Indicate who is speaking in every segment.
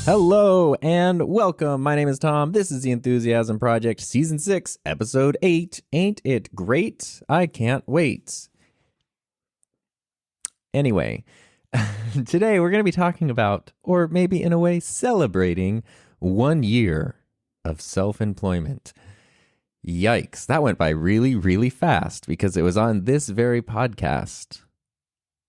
Speaker 1: Hello and welcome. My name is Tom. This is the Enthusiasm Project, Season 6, Episode 8. Ain't it great? I can't wait. Anyway, today we're going to be talking about, or maybe in a way celebrating, 1 year of self-employment. Yikes, that went by really, really fast because it was on this very podcast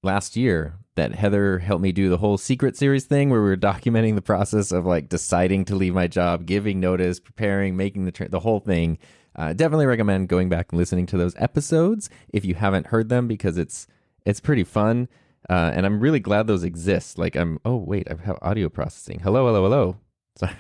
Speaker 1: last year that Heather helped me do the whole secret series thing where we were documenting the process of like deciding to leave my job, giving notice, preparing, making the whole thing. Definitely recommend going back and listening to those episodes if you haven't heard them because it's pretty fun. And I'm really glad those exist. I have audio processing. Hello. Sorry.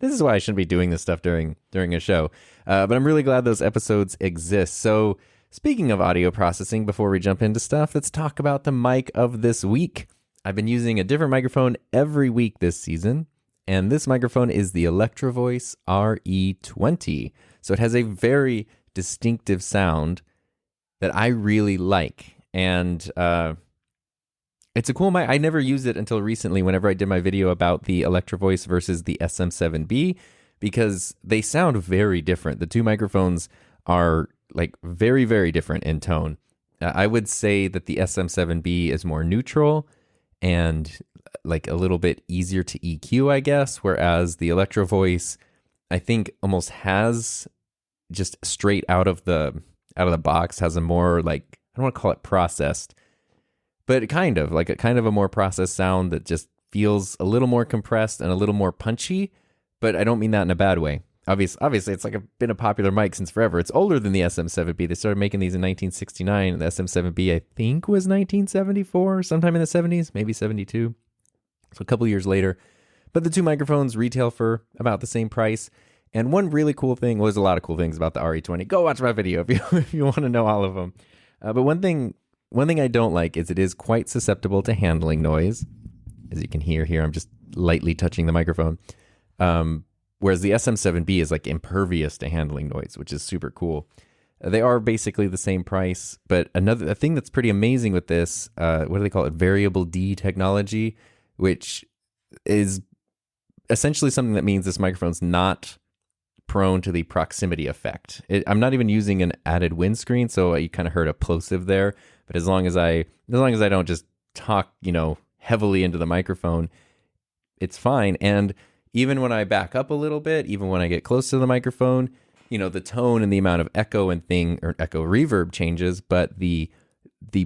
Speaker 1: This is why I shouldn't be doing this stuff during a show. But I'm really glad those episodes exist. So speaking of audio processing, before we jump into stuff, let's talk about the mic of this week. I've been using a different microphone every week this season, and this microphone is the Electro Voice RE20. So it has a very distinctive sound that I really like, and it's a cool mic. I never used it until recently whenever I did my video about the Electro Voice versus the SM7B, because they sound very different. The two microphones are like very, very different in tone. I would say that the SM7B is more neutral and like a little bit easier to EQ, I guess, whereas the Electro Voice, I think, almost has just straight out of the box has a more like, I don't want to call it processed, but kind of a more processed sound that just feels a little more compressed and a little more punchy, but I don't mean that in a bad way. Obviously, it's been a popular mic since forever. It's older than the SM7B. They started making these in 1969. The SM7B, I think, was 1974, sometime in the 70s, maybe 72. So a couple years later. But the two microphones retail for about the same price. And one really cool thing, there's a lot of cool things about the RE20. Go watch my video if you want to know all of them. But one thing I don't like is it is quite susceptible to handling noise. As you can hear here, I'm just lightly touching the microphone. Whereas the SM7B is like impervious to handling noise, which is super cool. They are basically the same price, but a thing that's pretty amazing with this, what do they call it? Variable D technology, which is essentially something that means this microphone's not prone to the proximity effect. I'm not even using an added windscreen, so you kind of heard a plosive there. But as long as I don't just talk, heavily into the microphone, it's fine. And even when I back up a little bit, even when I get close to the microphone, the tone and the amount of echo or echo reverb changes, but the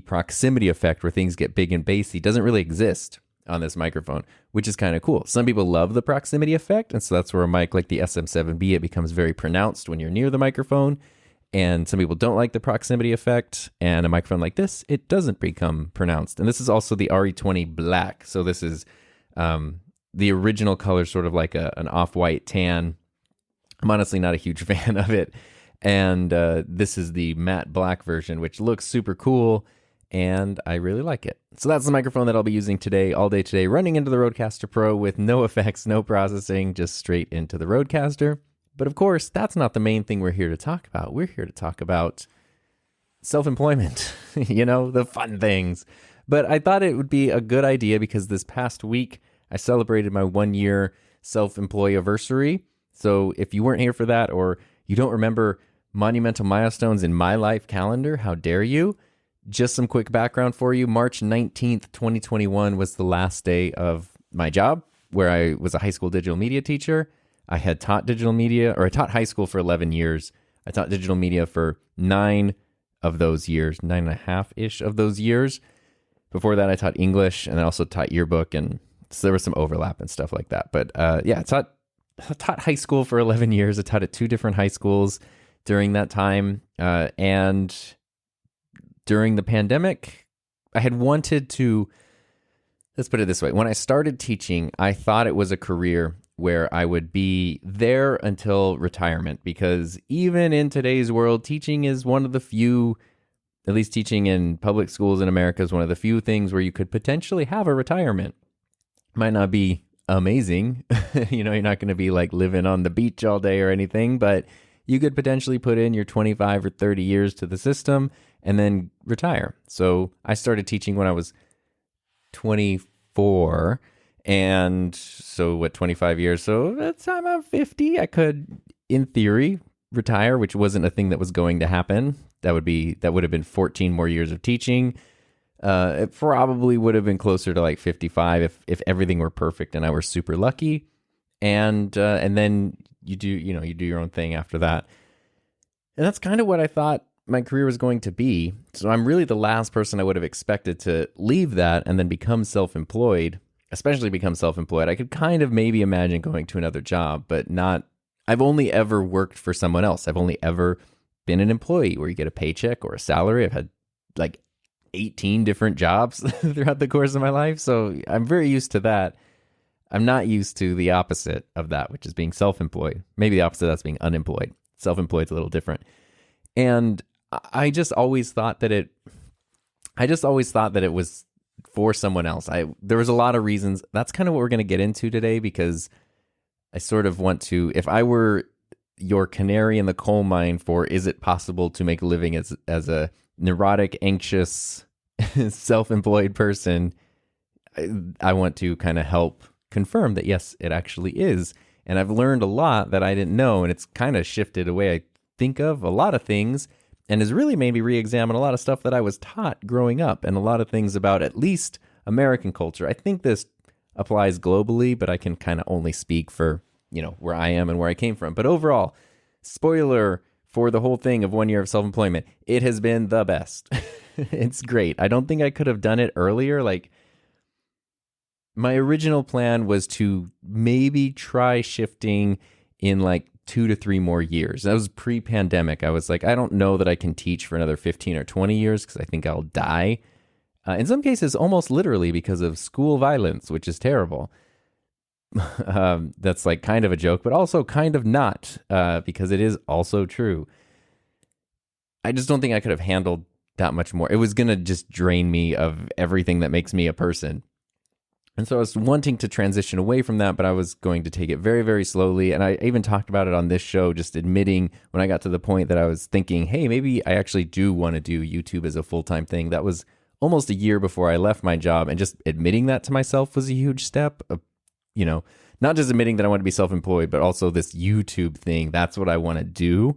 Speaker 1: proximity effect where things get big and bassy doesn't really exist on this microphone, which is kind of cool. Some people love the proximity effect, and so that's where a mic like the SM7B, it becomes very pronounced when you're near the microphone, and some people don't like the proximity effect, and a microphone like this, it doesn't become pronounced. And this is also the RE20 Black, so this is the original color, sort of like an off-white tan. I'm honestly not a huge fan of it. And this is the matte black version, which looks super cool, and I really like it. So that's the microphone that I'll be using today, all day today, running into the Rodecaster Pro with no effects, no processing, just straight into the Rodecaster. But of course, that's not the main thing we're here to talk about. We're here to talk about self-employment, the fun things. But I thought it would be a good idea because this past week, I celebrated my 1 year self-employee-versary. So if you weren't here for that, or you don't remember monumental milestones in my life calendar, how dare you? Just some quick background for you. March 19th, 2021 was the last day of my job, where I was a high school digital media teacher. I had taught digital media, or I taught high school for 11 years. I taught digital media for 9 of those years, 9.5-ish of those years. Before that, I taught English, and I also taught yearbook, and so there was some overlap and stuff like that. But I taught high school for 11 years. I taught at 2 different high schools during that time. And during the pandemic, I had wanted to, let's put it this way. When I started teaching, I thought it was a career where I would be there until retirement, because even in today's world, teaching is one of the few, at least teaching in public schools in America is one of the few things where you could potentially have a retirement. Might not be amazing. You're not going to be like living on the beach all day or anything, but you could potentially put in your 25 or 30 years to the system and then retire. So I started teaching when I was 24, And so what, 25 years? So by the time I'm 50, I could, in theory, retire, which wasn't a thing that was going to happen. That would have been 14 more years of teaching. It probably would have been closer to like 55 if everything were perfect and I were super lucky. And then you do your own thing after that. And that's kind of what I thought my career was going to be. So I'm really the last person I would have expected to leave that and then become self-employed, especially become self-employed. I could kind of maybe imagine going to another job, but not. I've only ever worked for someone else. I've only ever been an employee where you get a paycheck or a salary. I've had like 18 different jobs throughout the course of my life. So I'm very used to that. I'm not used to the opposite of that, which is being self-employed. Maybe the opposite of that's being unemployed. Self-employed is a little different. And I just always thought that it was for someone else. There was a lot of reasons. That's kind of what we're going to get into today, because I sort of want to, if I were your canary in the coal mine for, is it possible to make a living as a neurotic, anxious, self-employed person, I want to kind of help confirm that yes, it actually is. And I've learned a lot that I didn't know, and it's kind of shifted the way I think of a lot of things, and has really made me re-examine a lot of stuff that I was taught growing up, and a lot of things about at least American culture. I think this applies globally, but I can kind of only speak for, where I am and where I came from. But overall, spoiler for the whole thing of 1 year of self-employment, it has been the best. It's great. I don't think I could have done it earlier. Like, my original plan was to maybe try shifting in like 2 to 3 more years. That was pre-pandemic. I was like, I don't know that I can teach for another 15 or 20 years because I think I'll die. In some cases, almost literally because of school violence, which is terrible. That's like kind of a joke, but also kind of not, because it is also true. I just don't think I could have handled that much more. It was going to just drain me of everything that makes me a person. And so I was wanting to transition away from that, but I was going to take it very, very slowly. And I even talked about it on this show, just admitting when I got to the point that I was thinking, hey, maybe I actually do want to do YouTube as a full-time thing. That was almost a year before I left my job. And just admitting that to myself was a huge step. Not just admitting that I want to be self-employed, but also this YouTube thing. That's what I want to do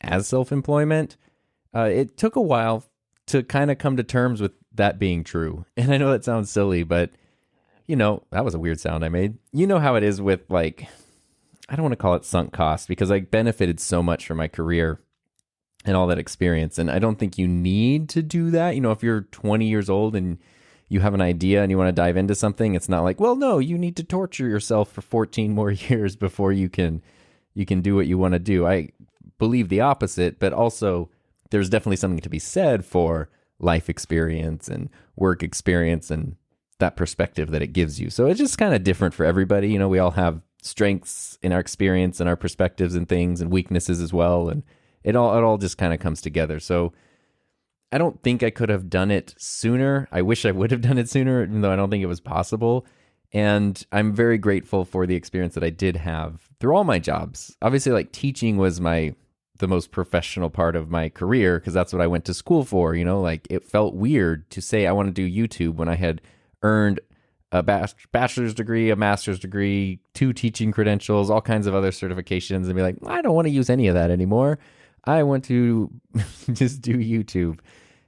Speaker 1: as self-employment. It took a while to kind of come to terms with that being true. And I know that sounds silly, but that was a weird sound I made. You know how it is with, like, I don't want to call it sunk cost, because I benefited so much from my career and all that experience. And I don't think you need to do that. If you're 20 years old and you have an idea and you want to dive into something, it's not like, well, no, you need to torture yourself for 14 more years before you can do what you want to do. I believe the opposite, but also there's definitely something to be said for life experience and work experience and that perspective that it gives you. So it's just kind of different for everybody. We all have strengths in our experience and our perspectives and things, and weaknesses as well. And it all just kind of comes together. So I don't think I could have done it sooner. I wish I would have done it sooner, even though I don't think it was possible. And I'm very grateful for the experience that I did have through all my jobs. Obviously, like, teaching was the most professional part of my career, because that's what I went to school for. Like, it felt weird to say I want to do YouTube when I had earned a bachelor's degree, a master's degree, 2 teaching credentials, all kinds of other certifications, and be like, I don't want to use any of that anymore. I want to just do YouTube.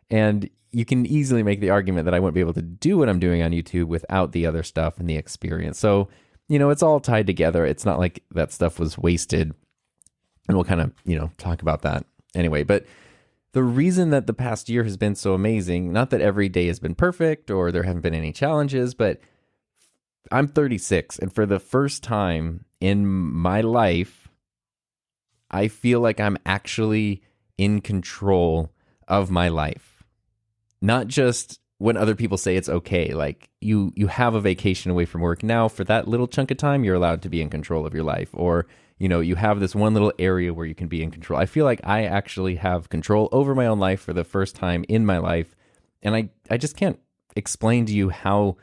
Speaker 1: And you can easily make the argument that I wouldn't be able to do what I'm doing on YouTube without the other stuff and the experience. So, it's all tied together. It's not like that stuff was wasted. And we'll kind of, talk about that anyway. But the reason that the past year has been so amazing, not that every day has been perfect or there haven't been any challenges, but I'm 36, and for the first time in my life, I feel like I'm actually in control of my life. Not just when other people say it's okay. Like, you have a vacation away from work. Now, for that little chunk of time, you're allowed to be in control of your life. Or, you have this one little area where you can be in control. I feel like I actually have control over my own life for the first time in my life. And I just can't explain to you how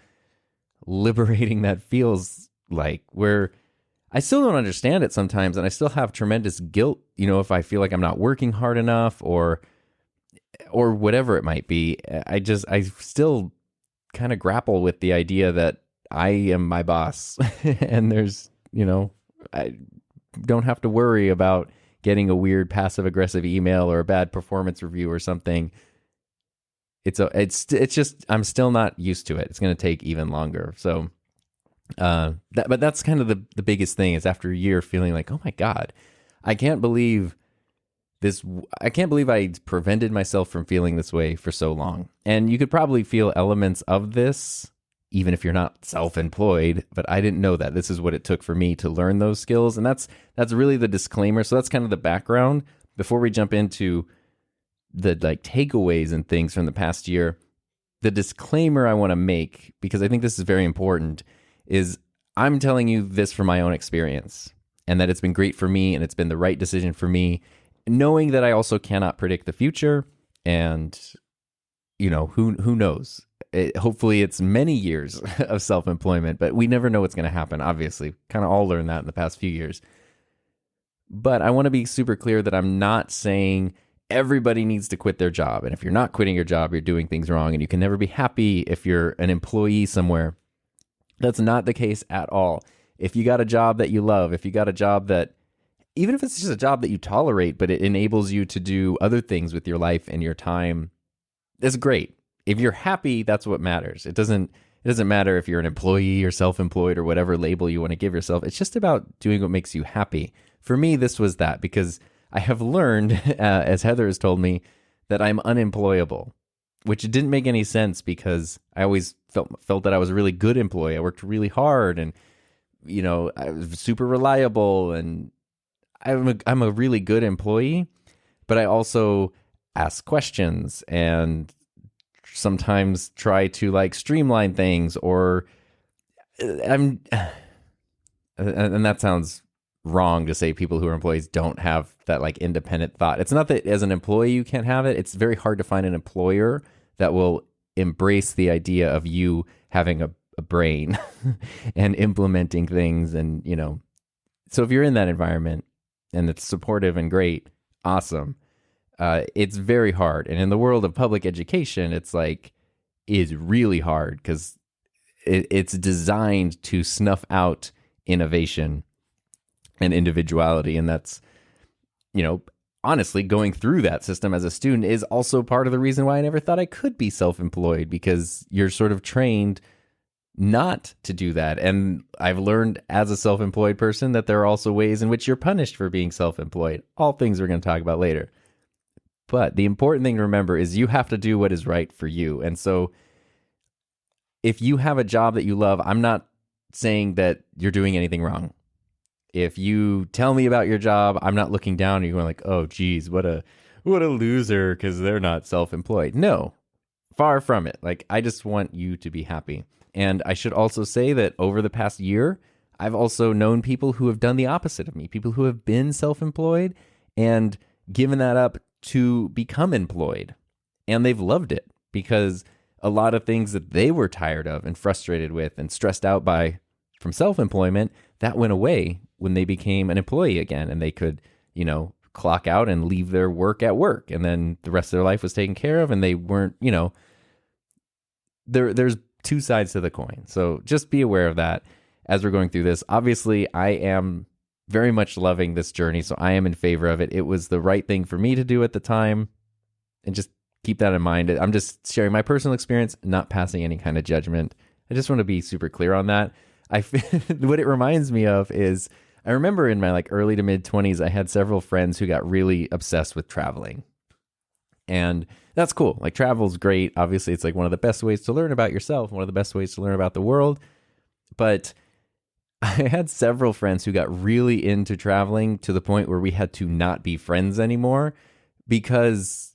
Speaker 1: liberating that feels like, where I still don't understand it sometimes. And I still have tremendous guilt, if I feel like I'm not working hard enough or whatever it might be. I still kind of grapple with the idea that I am my boss and there's, I don't have to worry about getting a weird passive aggressive email or a bad performance review or something. It's just, I'm still not used to it. It's going to take even longer. So, but that's kind of the biggest thing is after a year feeling like, oh my God, I can't believe this. I can't believe I prevented myself from feeling this way for so long. And you could probably feel elements of this even if you're not self-employed, but I didn't know that. This is what it took for me to learn those skills. And that's really the disclaimer. So that's kind of the background before we jump into the like takeaways and things from the past year. The disclaimer I want to make, because I think this is very important, is I'm telling you this from my own experience and that it's been great for me and it's been the right decision for me, knowing that I also cannot predict the future. And, who knows? Hopefully it's many years of self-employment, but we never know what's going to happen, obviously. Kind of all learned that in the past few years. But I want to be super clear that I'm not saying everybody needs to quit their job. And if you're not quitting your job, you're doing things wrong and you can never be happy if you're an employee somewhere. That's not the case at all. If you got a job that you love, if you got a job that, even if it's just a job that you tolerate, but it enables you to do other things with your life and your time, that's great. If you're happy, that's what matters. It doesn't matter if you're an employee or self-employed or whatever label you want to give yourself. It's just about doing what makes you happy. For me, this was that, because I have learned, as Heather has told me, that I'm unemployable, which didn't make any sense because I always felt that I was a really good employee. I worked really hard and, I was super reliable and I'm a really good employee, but I also ask questions and sometimes try to like streamline things and that sounds wrong to say people who are employees don't have that like independent thought. It's not that as an employee you can't have it. It's very hard to find an employer that will embrace the idea of you having a brain and implementing things. And, so if you're in that environment and it's supportive and great, awesome. It's very hard. And in the world of public education, it's really hard because it's designed to snuff out innovation and individuality. And that's, honestly, going through that system as a student is also part of the reason why I never thought I could be self-employed, because you're sort of trained not to do that. And I've learned as a self-employed person that there are also ways in which you're punished for being self-employed. All things we're going to talk about later. But the important thing to remember is you have to do what is right for you. And so if you have a job that you love, I'm not saying that you're doing anything wrong. If you tell me about your job, I'm not looking down and you're going like, oh, geez, what a loser because they're not self-employed. No, far from it. I just want you to be happy. And I should also say that over the past year, I've also known people who have done the opposite of me, people who have been self-employed and given that up to become employed. And they've loved it because a lot of things that they were tired of and frustrated with and stressed out by from self-employment, that went away when they became an employee again, and they could, clock out and leave their work at work. And then the rest of their life was taken care of and they weren't, there's two sides to the coin. So just be aware of that as we're going through this. Obviously, I am very much loving this journey, so I am in favor of it. It was the right thing for me to do at the time, and just keep that in mind. I'm just sharing my personal experience, not passing any kind of judgment. I just want to be super clear on that. What it reminds me of is I remember in my early to mid 20s, I had several friends who got really obsessed with traveling. And that's cool. Travel's great. Obviously, it's one of the best ways to learn about yourself, one of the best ways to learn about the world. But I had several friends who got really into traveling to the point where we had to not be friends anymore, because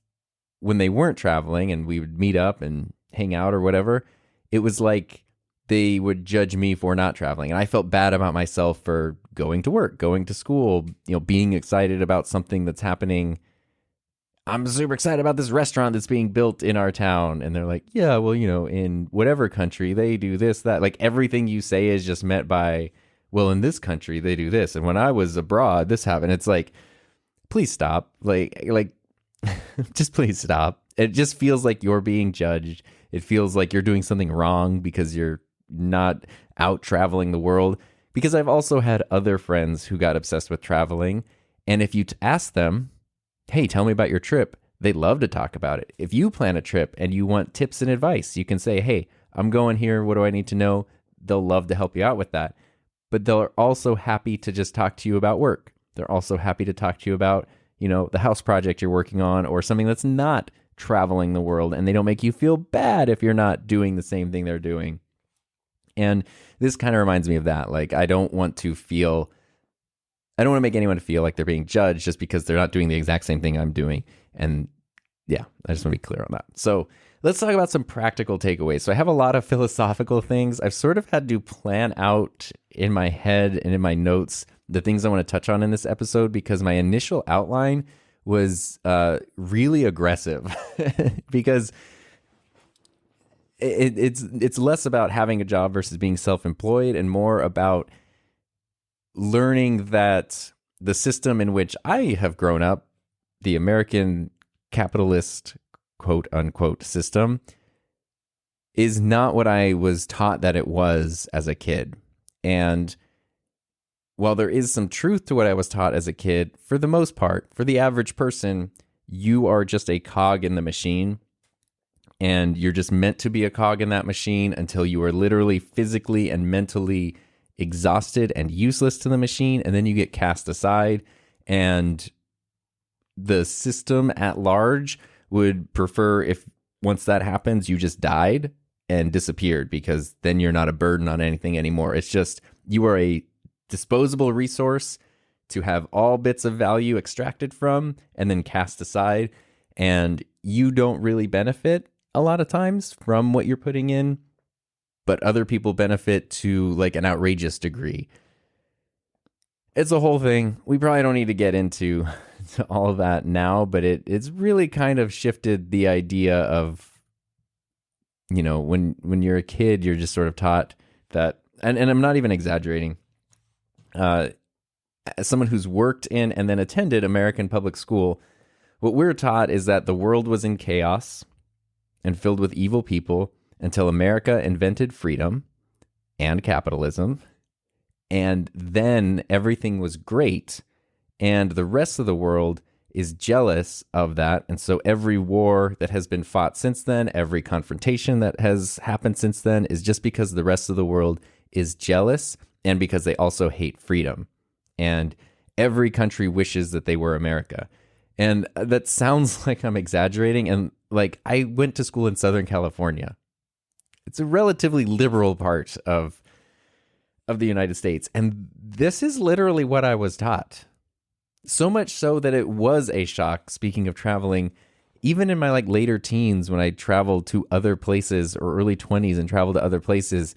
Speaker 1: when they weren't traveling and we would meet up and hang out or whatever, it was like they would judge me for not traveling. And I felt bad about myself for going to work, going to school, being excited about something that's happening. I'm super excited about this restaurant that's being built in our town. And they're like, yeah, well, in whatever country they do this, that. Everything you say is just met by, well, in this country they do this. And when I was abroad, this happened. It's please stop. Just please stop. It just feels like you're being judged. It feels like you're doing something wrong because you're, not out traveling the world, because I've also had other friends who got obsessed with traveling. And if you ask them, hey, tell me about your trip, they love to talk about it. If you plan a trip and you want tips and advice, you can say, hey, I'm going here. What do I need to know? They'll love to help you out with that. But they're also happy to just talk to you about work. They're also happy to talk to you about, the house project you're working on or something that's not traveling the world. And they don't make you feel bad if you're not doing the same thing they're doing. And this kind of reminds me of that. Like, I don't want to make anyone feel like they're being judged just because they're not doing the exact same thing I'm doing. And yeah, I just want to be clear on that. So let's talk about some practical takeaways. So I have a lot of philosophical things. I've sort of had to plan out in my head and in my notes the things I want to touch on in this episode, because my initial outline was really aggressive because it's less about having a job versus being self-employed and more about learning that the system in which I have grown up, the American capitalist quote unquote system, is not what I was taught that it was as a kid. And while there is some truth to what I was taught as a kid, for the most part, for the average person, you are just a cog in the machine. And you're just meant to be a cog in that machine until you are literally physically and mentally exhausted and useless to the machine. And then you get cast aside. And the system at large would prefer if once that happens, you just died and disappeared, because then you're not a burden on anything anymore. It's just you are a disposable resource to have all bits of value extracted from and then cast aside. And you don't really benefit a lot of times from what you're putting in, but other people benefit to like an outrageous degree. It's a whole thing. We probably don't need to get into all of that now, but it's really kind of shifted the idea of, when you're a kid, you're just sort of taught that, and I'm not even exaggerating. As someone who's worked in and then attended American public school, what we're taught is that the world was in chaos and filled with evil people until America invented freedom and capitalism. And then everything was great. And the rest of the world is jealous of that. And so every war that has been fought since then, every confrontation that has happened since then, is just because the rest of the world is jealous and because they also hate freedom. And every country wishes that they were America. And that sounds like I'm exaggerating. And like, I went to school in Southern California. It's a relatively liberal part of the United States. And this is literally what I was taught. So much so that it was a shock, speaking of traveling, even in my like later teens when I traveled to other places, or early 20s and traveled to other places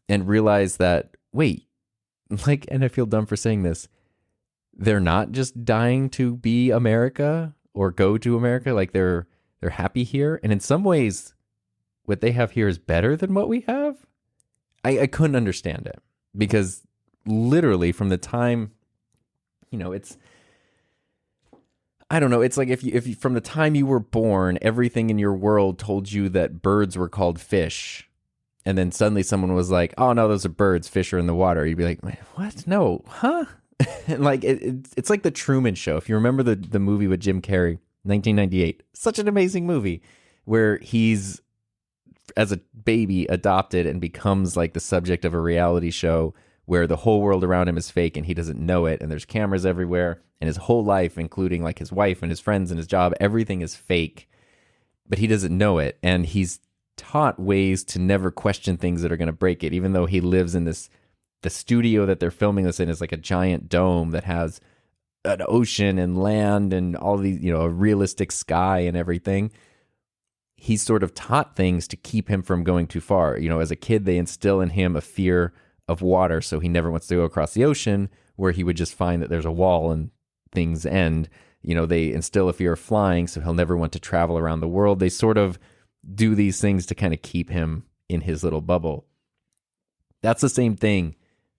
Speaker 1: and realized that, wait, like, and I feel dumb for saying this, they're not just dying to be America or go to America. Like they're happy here. And in some ways, what they have here is better than what we have. I couldn't understand it, because literally from the time, I don't know. It's like if you from the time you were born, everything in your world told you that birds were called fish. And then suddenly someone was like, oh no, those are birds. Fish are in the water. You'd be like, wait, what? No, huh? And like, it's like the Truman Show. If you remember the movie with Jim Carrey, 1998, such an amazing movie where he's, as a baby, adopted and becomes like the subject of a reality show where the whole world around him is fake and he doesn't know it. And there's cameras everywhere, and his whole life, including like his wife and his friends and his job, everything is fake, but he doesn't know it. And he's taught ways to never question things that are going to break it, even though he lives in the studio that they're filming this in is like a giant dome that has an ocean and land and all these, a realistic sky and everything. He's sort of taught things to keep him from going too far. As a kid, they instill in him a fear of water, so he never wants to go across the ocean, where he would just find that there's a wall and things end. They instill a fear of flying, so he'll never want to travel around the world. They sort of do these things to kind of keep him in his little bubble. That's the same thing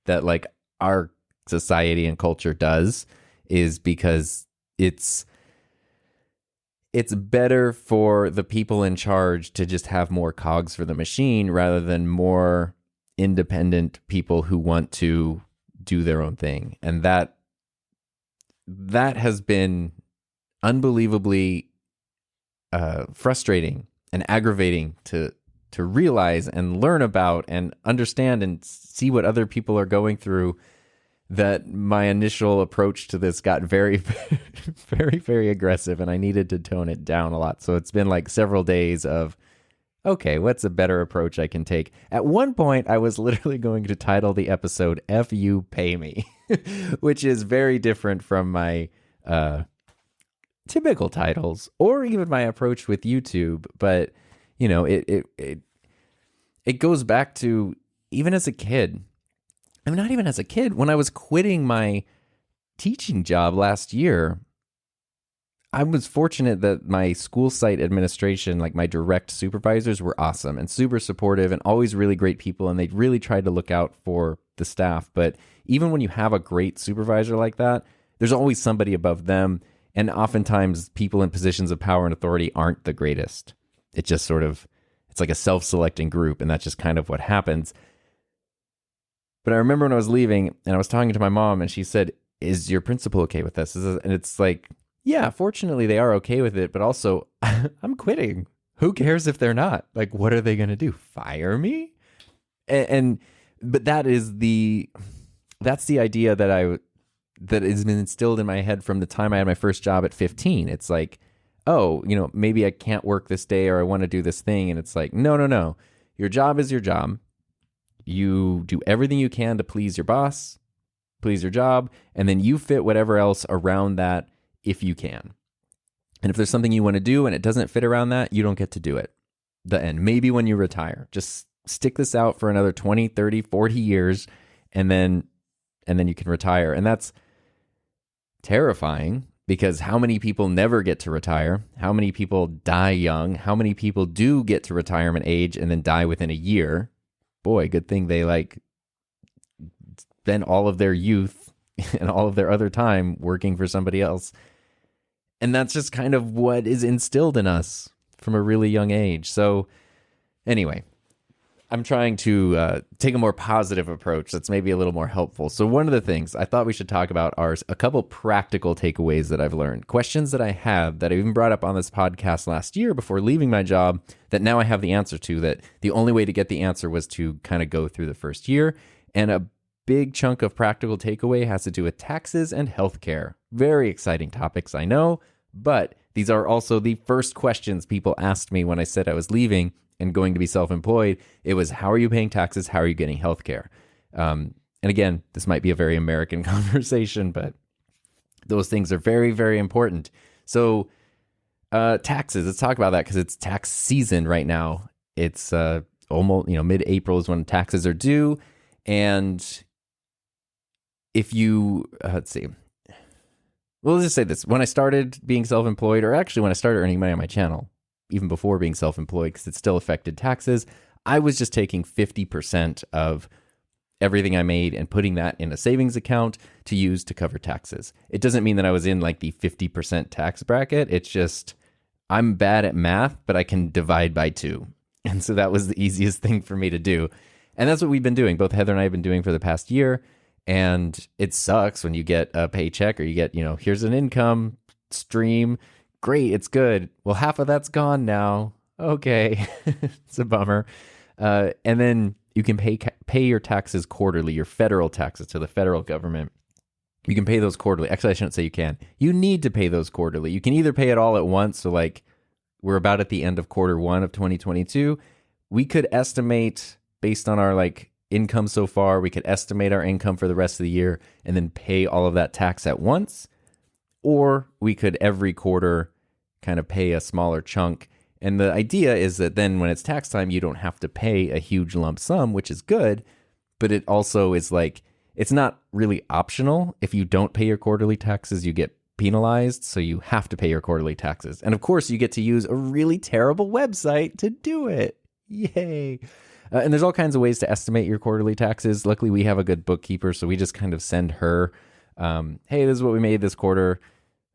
Speaker 1: that like our society and culture does, is because it's better for the people in charge to just have more cogs for the machine rather than more independent people who want to do their own thing. And that has been unbelievably frustrating and aggravating to realize and learn about and understand and see what other people are going through, that my initial approach to this got very, very, very aggressive, and I needed to tone it down a lot. So it's been like several days of, okay, what's a better approach I can take? At one point, I was literally going to title the episode F You Pay Me, which is very different from my typical titles or even my approach with YouTube. But, you know, it goes back to even as a kid. I mean, not even as a kid. When I was quitting my teaching job last year, I was fortunate that my school site administration, like my direct supervisors, were awesome and super supportive and always really great people. And they really tried to look out for the staff. But even when you have a great supervisor like that, there's always somebody above them. And oftentimes people in positions of power and authority aren't the greatest. It just sort of, it's like a self-selecting group. And that's just kind of what happens. But I remember when I was leaving and I was talking to my mom and she said, "Is your principal okay with this?" And it's like, yeah, fortunately they are okay with it, but also I'm quitting. Who cares if they're not? Like, what are they going to do? Fire me? But that's the idea that has been instilled in my head from the time I had my first job at 15. It's like, oh, you know, maybe I can't work this day or I want to do this thing. And it's like, no. Your job is your job. You do everything you can to please your boss, please your job, and then you fit whatever else around that if you can. And if there's something you want to do and it doesn't fit around that, you don't get to do it. The end. Maybe when you retire. Just stick this out for another 20, 30, 40 years, and then you can retire. And that's terrifying because how many people never get to retire? How many people die young? How many people do get to retirement age and then die within a year? Boy, good thing they spend all of their youth and all of their other time working for somebody else. And that's just kind of what is instilled in us from a really young age. So anyway, I'm trying to take a more positive approach that's maybe a little more helpful. So one of the things I thought we should talk about are a couple practical takeaways that I've learned, questions that I have that I even brought up on this podcast last year before leaving my job that now I have the answer to, that the only way to get the answer was to kind of go through the first year. And a big chunk of practical takeaway has to do with taxes and healthcare. Very exciting topics, I know, but these are also the first questions people asked me when I said I was leaving and going to be self-employed. It was, how are you paying taxes? How are you getting healthcare? And again, this might be a very American conversation, but those things are very, very important. So taxes, let's talk about that because it's tax season right now. It's almost, mid-April is when taxes are due. And if you, let's just say this. When I started being self-employed, or actually when I started earning money on my channel, even before being self-employed, because it still affected taxes, I was just taking 50% of everything I made and putting that in a savings account to use to cover taxes. It doesn't mean that I was in like the 50% tax bracket. It's just, I'm bad at math, but I can divide by 2. And so that was the easiest thing for me to do. And that's what we've been doing. Both Heather and I have been doing for the past year. And it sucks when you get a paycheck or you get, here's an income stream. Great, it's good. Well, half of that's gone now. Okay, it's a bummer. And then you can pay your taxes quarterly, your federal taxes to the federal government. You can pay those quarterly. Actually, I shouldn't say you can. You need to pay those quarterly. You can either pay it all at once. So like we're about at the end of quarter 1 of 2022. We could estimate based on our income so far, we could estimate our income for the rest of the year and then pay all of that tax at once. Or we could every quarter kind of pay a smaller chunk. And the idea is that then when it's tax time, you don't have to pay a huge lump sum, which is good. But it also is it's not really optional. If you don't pay your quarterly taxes, you get penalized. So you have to pay your quarterly taxes. And of course, you get to use a really terrible website to do it. Yay. And there's all kinds of ways to estimate your quarterly taxes. Luckily, we have a good bookkeeper. So we just kind of send her, hey, this is what we made this quarter.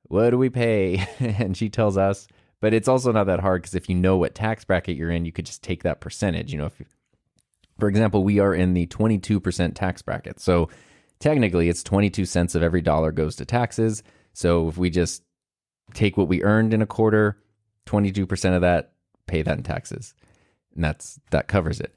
Speaker 1: What do we pay? And she tells us. But it's also not that hard because if you know what tax bracket you're in, you could just take that percentage. For example, we are in the 22% tax bracket. So technically, it's 22 cents of every dollar goes to taxes. So if we just take what we earned in a quarter, 22% of that, pay that in taxes. And that covers it.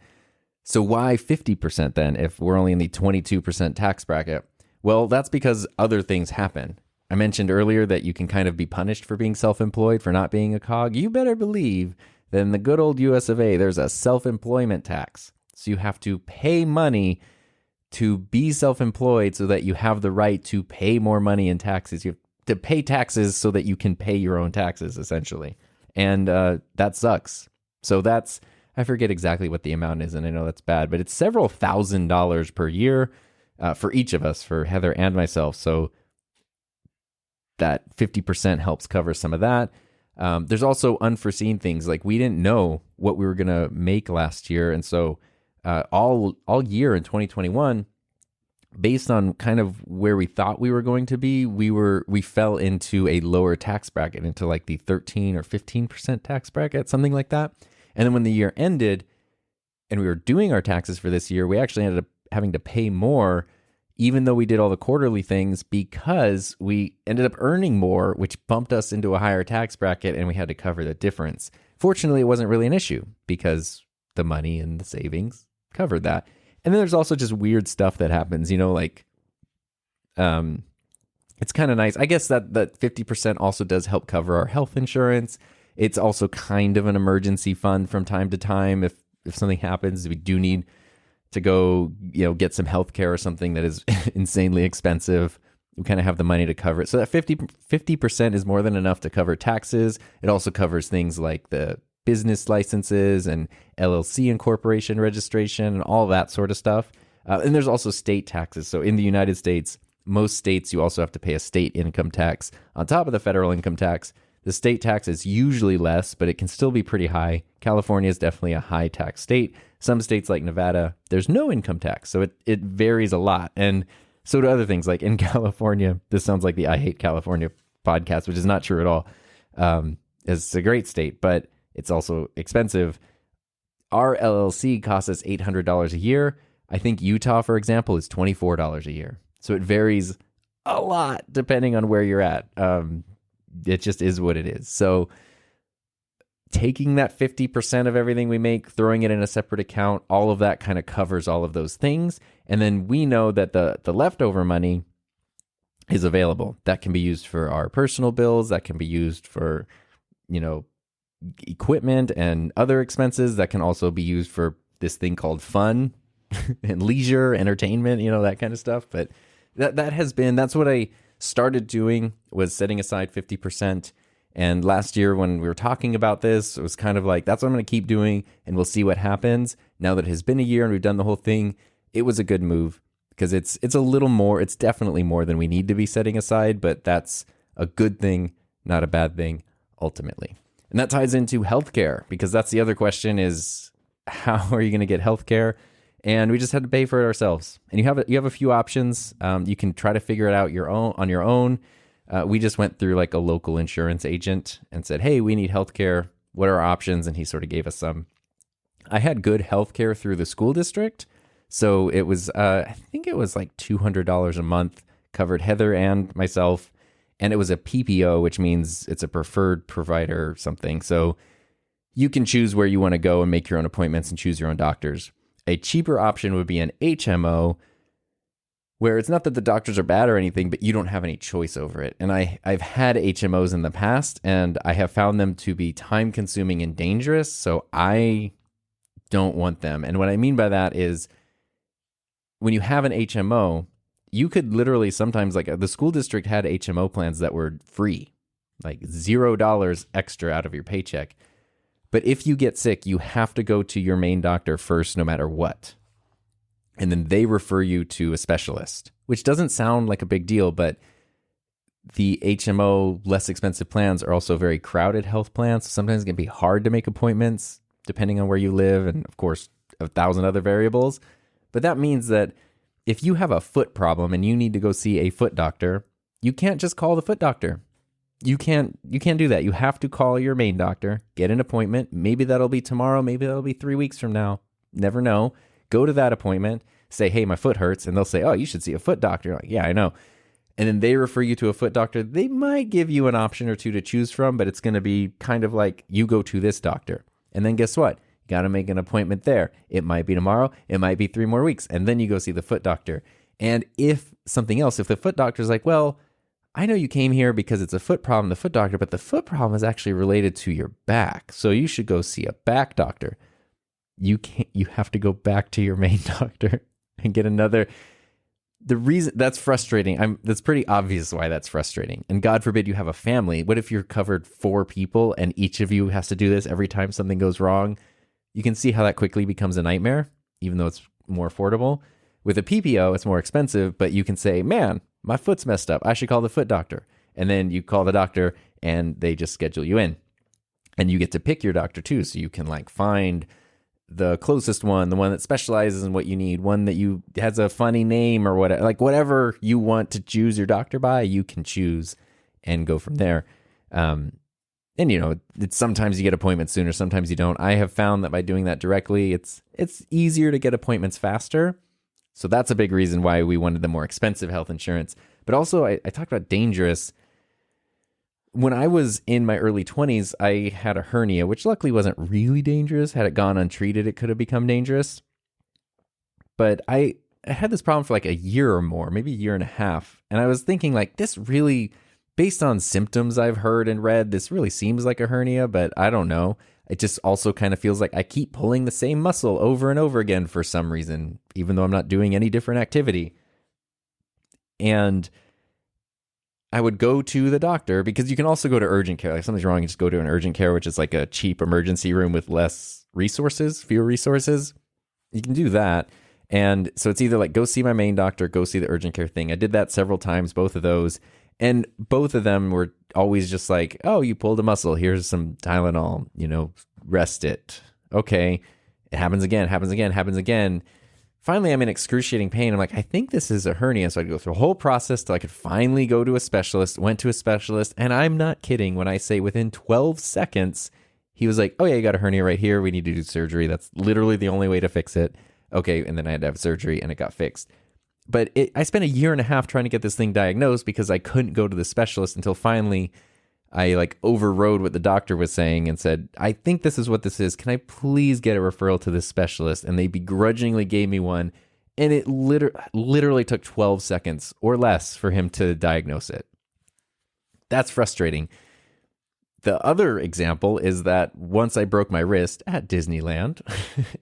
Speaker 1: So why 50% then if we're only in the 22% tax bracket? Well, that's because other things happen. I mentioned earlier that you can kind of be punished for being self-employed, for not being a cog. You better believe that in the good old US of A, there's a self-employment tax. So you have to pay money to be self-employed so that you have the right to pay more money in taxes. You have to pay taxes so that you can pay your own taxes, essentially. And that sucks. So I forget exactly what the amount is, and I know that's bad, but it's several $1,000s per year for each of us, for Heather and myself. So that 50% helps cover some of that. There's also unforeseen things, like we didn't know what we were going to make last year. And so all year in 2021, based on kind of where we thought we were going to be, we fell into a lower tax bracket, into like the 13 or 15% tax bracket, something like that. And then when the year ended and we were doing our taxes for this year, we actually ended up having to pay more, even though we did all the quarterly things, because we ended up earning more, which bumped us into a higher tax bracket, and we had to cover the difference. Fortunately, it wasn't really an issue because the money and the savings covered that. And then there's also just weird stuff that happens, like it's kind of nice. I guess that 50% also does help cover our health insurance. It's also kind of an emergency fund from time to time. If something happens, we do need to go, get some health care or something that is insanely expensive. We kind of have the money to cover it. So that 50% is more than enough to cover taxes. It also covers things like the business licenses and LLC incorporation registration and all that sort of stuff. And there's also state taxes. So in the United States, most states, you also have to pay a state income tax on top of the federal income tax. The state tax is usually less, but it can still be pretty high. California is definitely a high tax state. Some states like Nevada, there's no income tax. So it varies a lot. And so do other things. Like in California, this sounds like the I Hate California podcast, which is not true at all. It's a great state, but it's also expensive. Our LLC costs us $800 a year. I think Utah, for example, is $24 a year. So it varies a lot depending on where you're at. It just is what it is. So taking that 50% of everything we make, throwing it in a separate account, all of that kind of covers all of those things. And then we know that the leftover money is available. That can be used for our personal bills. That can be used for, equipment and other expenses. That can also be used for this thing called fun and leisure, entertainment, that kind of stuff. But that's what I started doing, was setting aside 50%. And last year when we were talking about this, it was kind of like, that's what I'm going to keep doing, and we'll see what happens. Now that it has been a year and we've done the whole thing, it was a good move, because it's a little more, it's definitely more than we need to be setting aside, but that's a good thing, not a bad thing, ultimately. And that ties into healthcare, because that's the other question, is how are you going to get healthcare? And we just had to pay for it ourselves. And you have a few options. You can try to figure it out on your own. We just went through like a local insurance agent and said, hey, we need healthcare. What are our options? And he sort of gave us some. I had good healthcare through the school district. So it was, I think it was like $200 a month, covered Heather and myself. And it was a PPO, which means it's a preferred provider or something. So you can choose where you want to go and make your own appointments and choose your own doctors. A cheaper option would be an HMO, where it's not that the doctors are bad or anything, but you don't have any choice over it. And I've had HMOs in the past, and I have found them to be time-consuming and dangerous, so I don't want them. And what I mean by that is, when you have an HMO, you could literally sometimes, like the school district had HMO plans that were free, like $0 extra out of your paycheck. But if you get sick, you have to go to your main doctor first, no matter what. And then they refer you to a specialist, which doesn't sound like a big deal, but the HMO less expensive plans are also very crowded health plans. So sometimes it can be hard to make appointments depending on where you live, and of course, 1,000 other variables. But that means that if you have a foot problem and you need to go see a foot doctor, you can't just call the foot doctor. You can't do that. You have to call your main doctor, get an appointment. Maybe that'll be tomorrow. Maybe that'll be 3 weeks from now. Never know. Go to that appointment, say, hey, my foot hurts. And they'll say, oh, you should see a foot doctor. You're like, yeah, I know. And then they refer you to a foot doctor. They might give you an option or two to choose from, but it's going to be kind of like, you go to this doctor. And then guess what? You got to make an appointment there. It might be tomorrow. It might be 3 more weeks. And then you go see the foot doctor. And if something else, if the foot doctor's like, well, I know you came here because it's a foot problem, the foot doctor, but the foot problem is actually related to your back. So you should go see a back doctor. You have to go back to your main doctor and get another. The reason that's frustrating, that's pretty obvious why that's frustrating. And God forbid you have a family. What if you're covered 4 people and each of you has to do this every time something goes wrong? You can see how that quickly becomes a nightmare, even though it's more affordable. With a PPO, it's more expensive, but you can say, man, my foot's messed up. I should call the foot doctor. And then you call the doctor and they just schedule you in. And you get to pick your doctor too. So you can like find the closest one, the one that specializes in what you need, one that you has a funny name or whatever, like whatever you want to choose your doctor by, you can choose and go from there. And it's sometimes you get appointments sooner, sometimes you don't. I have found that by doing that directly, it's easier to get appointments faster. So that's a big reason why we wanted the more expensive health insurance. But also, I talked about dangerous. When I was in my early 20s, I had a hernia, which luckily wasn't really dangerous. Had it gone untreated, it could have become dangerous. But I had this problem for like a year or more, maybe a year and a half. And I was thinking like, this really, based on symptoms I've heard and read, this really seems like a hernia, but I don't know. It just also kind of feels like I keep pulling the same muscle over and over again for some reason, even though I'm not doing any different activity. And I would go to the doctor because you can also go to urgent care. Like something's wrong, you just go to an urgent care, which is like a cheap emergency room with less resources, fewer resources. You can do that. And so it's either like go see my main doctor, go see the urgent care thing. I did that several times, both of those. And both of them were always just like, oh, you pulled a muscle. Here's some Tylenol, rest it. Okay. It happens again. Finally, I'm in excruciating pain. I'm like, I think this is a hernia. So I'd go through a whole process till I could finally go to a specialist, went to a specialist. And I'm not kidding when I say within 12 seconds, he was like, oh yeah, you got a hernia right here. We need to do surgery. That's literally the only way to fix it. Okay. And then I had to have surgery and it got fixed. But I spent a year and a half trying to get this thing diagnosed because I couldn't go to the specialist until finally I like overrode what the doctor was saying and said, I think this is what this is. Can I please get a referral to this specialist? And they begrudgingly gave me one. And it literally took 12 seconds or less for him to diagnose it. That's frustrating. The other example is that once I broke my wrist at Disneyland,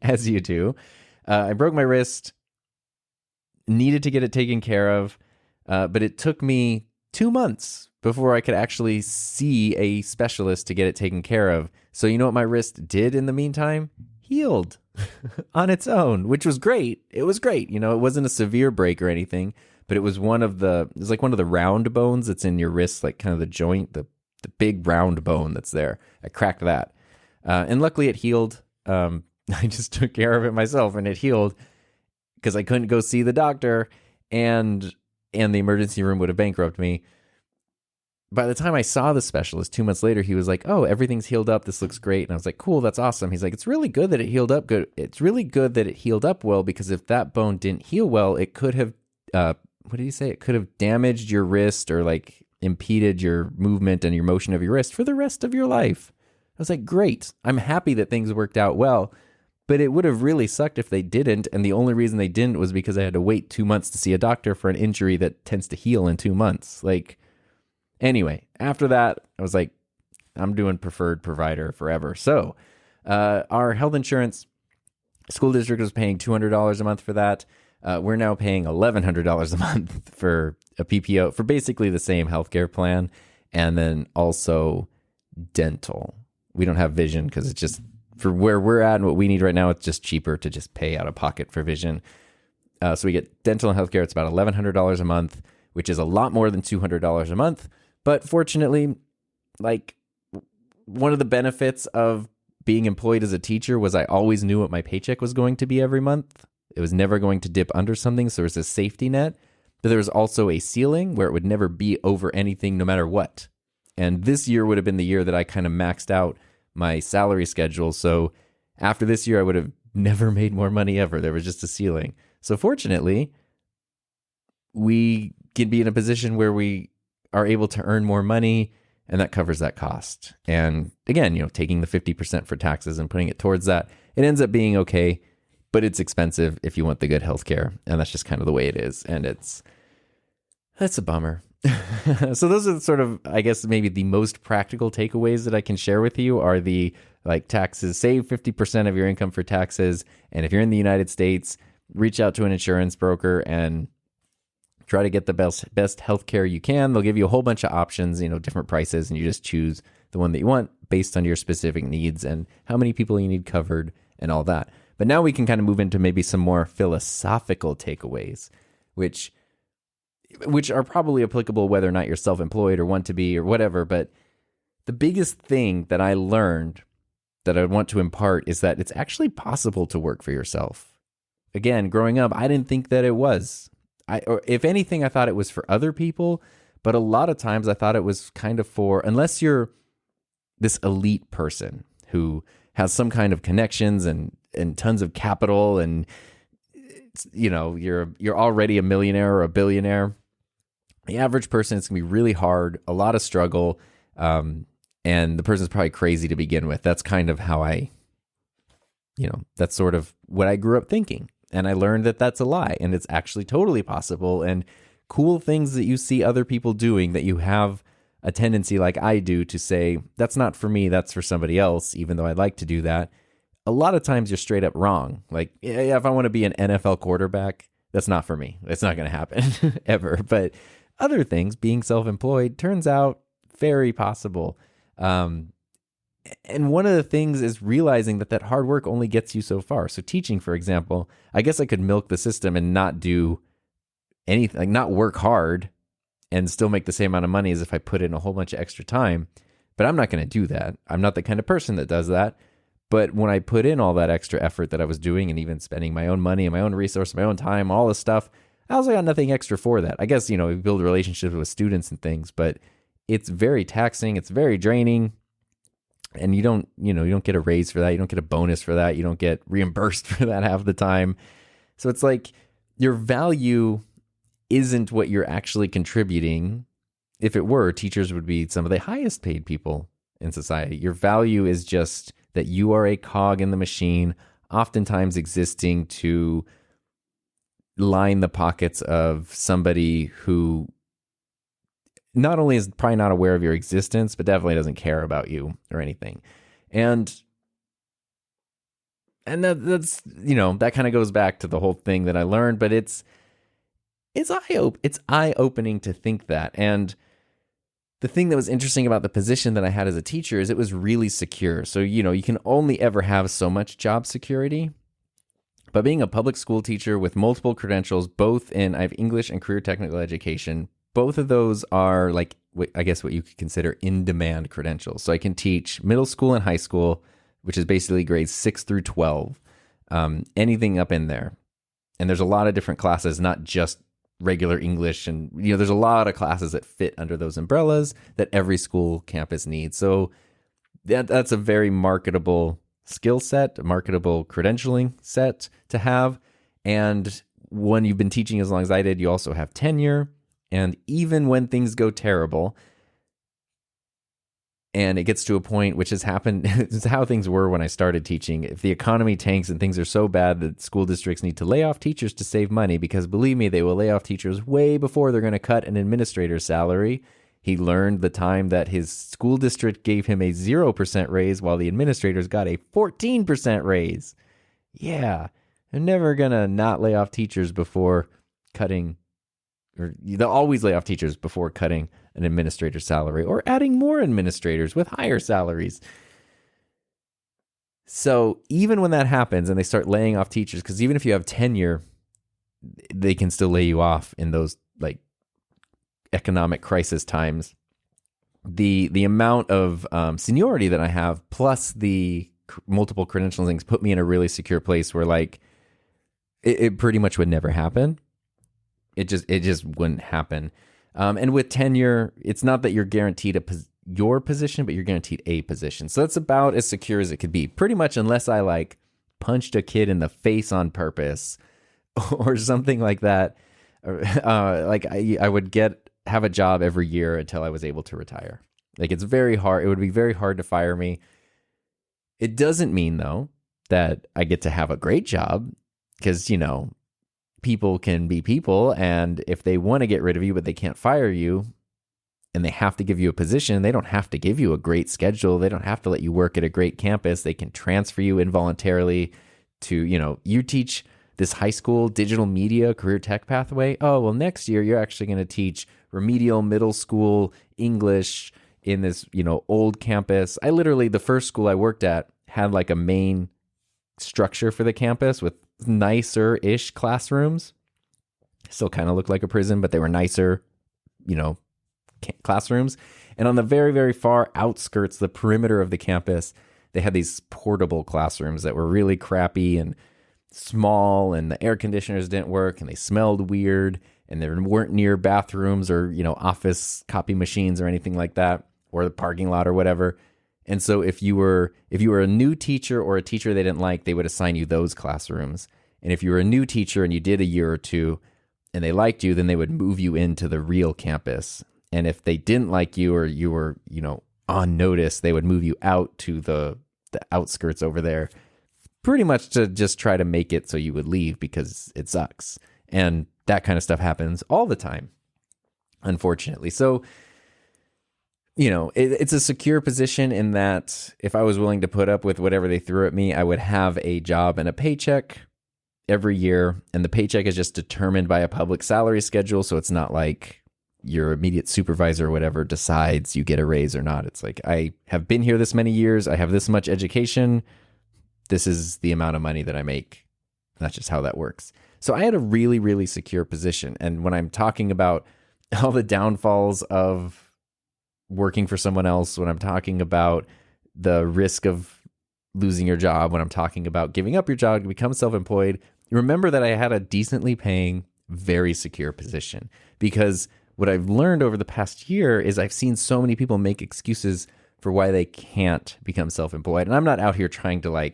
Speaker 1: as you do, I broke my wrist, needed to get it taken care of, but it took me 2 months before I could actually see a specialist to get it taken care of. So you know what my wrist did in the meantime? Healed on its own, which was great. It was great. It wasn't a severe break or anything, but it was one of the round bones that's in your wrist, like kind of the joint, the big round bone that's there. I cracked that. And luckily it healed. I just took care of it myself and it healed because I couldn't go see the doctor and the emergency room would have bankrupted me. By the time I saw the specialist 2 months later, he was like, oh, everyth's healed up. This looks great. And I was like, cool, that's awesome. He's like, it's really good that it healed up good. It's really good that it healed up well, because if that bone didn't heal well, it could have, what did he say? It could have damaged your wrist or like impeded your movement and your motion of your wrist for the rest of your life. I was like, great. I'm happy that things worked out well, but it would have really sucked if they didn't. And the only reason they didn't was because I had to wait 2 months to see a doctor for an injury that tends to heal in 2 months. Anyway, after that, I was like, I'm doing preferred provider forever. So our health insurance, school district was paying $200 a month for that. We're now paying $1,100 a month for a PPO for basically the same healthcare plan. And then also dental. We don't have vision because it's just for where we're at and what we need right now. It's just cheaper to just pay out of pocket for vision. So we get dental and healthcare. It's about $1,100 a month, which is a lot more than $200 a month. But fortunately, one of the benefits of being employed as a teacher was I always knew what my paycheck was going to be every month. It was never going to dip under something, so there was a safety net. But there was also a ceiling where it would never be over anything no matter what. And this year would have been the year that I kind of maxed out my salary schedule. So after this year, I would have never made more money ever. There was just a ceiling. So fortunately, we can be in a position where we are able to earn more money, and that covers that cost. And again, taking the 50% for taxes and putting it towards that, it ends up being okay, but it's expensive if you want the good healthcare. And that's just kind of the way it is. And that's a bummer. So those are sort of, I guess, maybe the most practical takeaways that I can share with you are the taxes, save 50% of your income for taxes. And if you're in the United States, reach out to an insurance broker and try to get the best healthcare you can. They'll give you a whole bunch of options, different prices, and you just choose the one that you want based on your specific needs and how many people you need covered and all that. But now we can kind of move into maybe some more philosophical takeaways, which are probably applicable whether or not you're self-employed or want to be or whatever. But the biggest thing that I learned that I want to impart is that it's actually possible to work for yourself. Again, growing up, I didn't think that it was. Or if anything, I thought it was for other people, but a lot of times I thought it was kind of unless you're this elite person who has some kind of connections and tons of capital and you're already a millionaire or a billionaire. The average person, it's gonna be really hard, a lot of struggle, and the person's probably crazy to begin with. That's kind of how that's sort of what I grew up thinking. And I learned that that's a lie, and it's actually totally possible. And cool things that you see other people doing that you have a tendency, like I do, to say, that's not for me, that's for somebody else, even though I'd like to do that. A lot of times you're straight up wrong. Like, yeah, if I want to be an NFL quarterback, that's not for me. It's not going to happen ever. But other things, being self-employed, turns out very possible. And one of the things is realizing that hard work only gets you so far. So teaching, for example, I guess I could milk the system and not do anything, like not work hard and still make the same amount of money as if I put in a whole bunch of extra time. But I'm not going to do that. I'm not the kind of person that does that. But when I put in all that extra effort that I was doing and even spending my own money and my own resources, my own time, all this stuff, I also got nothing extra for that. I guess, we build relationships with students and things, but it's very taxing. It's very draining. And you don't get a raise for that. You don't get a bonus for that. You don't get reimbursed for that half the time. So it's like your value isn't what you're actually contributing. If it were, teachers would be some of the highest paid people in society. Your value is just that you are a cog in the machine, oftentimes existing to line the pockets of somebody who not only is probably not aware of your existence, but definitely doesn't care about you or anything. And that's, that kind of goes back to the whole thing that I learned, but it's eye-opening to think that. And the thing that was interesting about the position that I had as a teacher is it was really secure. So, you can only ever have so much job security. But being a public school teacher with multiple credentials, I have English and career technical education. Both of those are I guess what you could consider in-demand credentials. So I can teach middle school and high school, which is basically grades 6 through 12, anything up in there. And there's a lot of different classes, not just regular English. And, there's a lot of classes that fit under those umbrellas that every school campus needs. So that's a very marketable skill set, a marketable credentialing set to have. And when you've been teaching as long as I did, you also have tenure. And even when things go terrible, and it gets to a point, which has happened, it's how things were when I started teaching. If the economy tanks and things are so bad that school districts need to lay off teachers to save money, because believe me, they will lay off teachers way before they're going to cut an administrator's salary. He learned the time that his school district gave him a 0% raise while the administrators got a 14% raise. Yeah, they're never going to not lay off teachers before cutting, or they'll always lay off teachers before cutting an administrator's salary or adding more administrators with higher salaries. So even when that happens and they start laying off teachers, because even if you have tenure, they can still lay you off in those economic crisis times. The amount of seniority that I have, plus the multiple credentialing things, put me in a really secure place where it pretty much would never happen. It just wouldn't happen. And with tenure, it's not that you're guaranteed your position, but you're guaranteed a position. So that's about as secure as it could be. Pretty much, unless I punched a kid in the face on purpose or something like that. I would have a job every year until I was able to retire. Like, it's very hard. It would be very hard to fire me. It doesn't mean, though, that I get to have a great job, because, people can be people. And if they want to get rid of you, but they can't fire you, and they have to give you a position, they don't have to give you a great schedule. They don't have to let you work at a great campus. They can transfer you involuntarily to, you teach this high school digital media career tech pathway. Oh, well, next year you're actually going to teach remedial middle school English in this, old campus. The first school I worked at had like a main structure for the campus with nicer-ish classrooms. Still kind of looked like a prison, but they were nicer, classrooms. And on the very, very far outskirts, the perimeter of the campus, they had these portable classrooms that were really crappy and small, and the air conditioners didn't work, and they smelled weird, and they weren't near bathrooms or, office copy machines or anything like that, or the parking lot or whatever. And so if you were a new teacher or a teacher they didn't like, they would assign you those classrooms. And if you were a new teacher and you did a year or two and they liked you, then they would move you into the real campus. And if they didn't like you, or you were, on notice, they would move you out to the outskirts over there, pretty much to just try to make it so you would leave because it sucks. And that kind of stuff happens all the time, unfortunately. So, it's a secure position in that if I was willing to put up with whatever they threw at me, I would have a job and a paycheck every year. And the paycheck is just determined by a public salary schedule. So it's not like your immediate supervisor or whatever decides you get a raise or not. It's like, I have been here this many years. I have this much education. This is the amount of money that I make. That's just how that works. So I had a really, really secure position. And when I'm talking about all the downfalls of working for someone else, when I'm talking about the risk of losing your job, when I'm talking about giving up your job to become self-employed, remember that I had a decently paying, very secure position. Because what I've learned over the past year is I've seen so many people make excuses for why they can't become self-employed. And I'm not out here trying to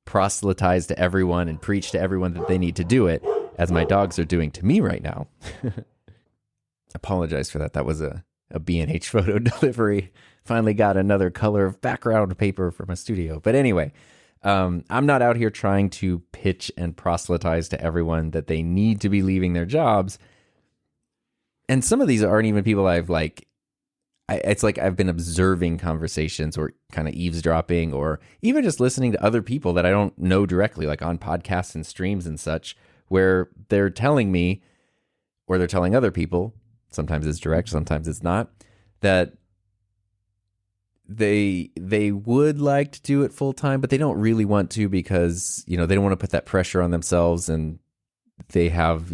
Speaker 1: proselytize to everyone and preach to everyone that they need to do it, as my dogs are doing to me right now. Apologize for that. That was a B&H photo delivery. Finally got another color of background paper for my studio. But anyway, I'm not out here trying to pitch and proselytize to everyone that they need to be leaving their jobs. And some of these aren't even people it's like I've been observing conversations or kind of eavesdropping, or even just listening to other people that I don't know directly, like on podcasts and streams and such, where they're telling me, or they're telling other people, sometimes it's direct, sometimes it's not, that they would like to do it full time, but they don't really want to because, they don't want to put that pressure on themselves, and they have,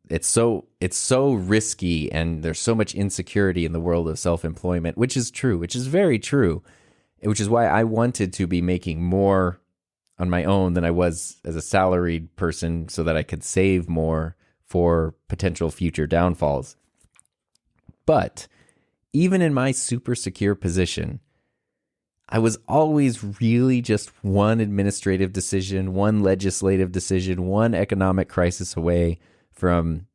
Speaker 1: it's so risky, and there's so much insecurity in the world of self-employment, which is true, which is very true, which is why I wanted to be making more on my own than I was as a salaried person, so that I could save more for potential future downfalls. But even in my super secure position, I was always really just one administrative decision, one legislative decision, one economic crisis away from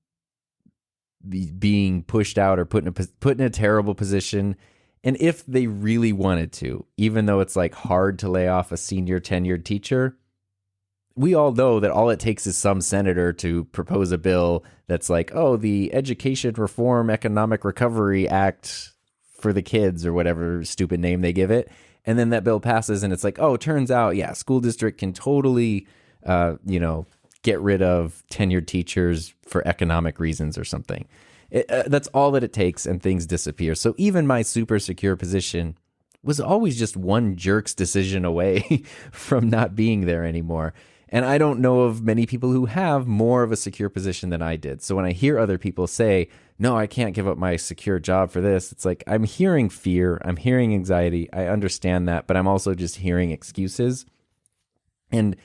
Speaker 1: being pushed out or put in a terrible position. And if they really wanted to, even though it's hard to lay off a senior tenured teacher, we all know that all it takes is some senator to propose a bill that's the Education Reform Economic Recovery Act for the kids, or whatever stupid name they give it. And then that bill passes, and it's turns out, school district can totally, get rid of tenured teachers for economic reasons or something. That's all that it takes, and things disappear. So even my super secure position was always just one jerk's decision away from not being there anymore. And I don't know of many people who have more of a secure position than I did. So when I hear other people say, no, I can't give up my secure job for this, it's I'm hearing fear, I'm hearing anxiety, I understand that, but I'm also just hearing excuses. And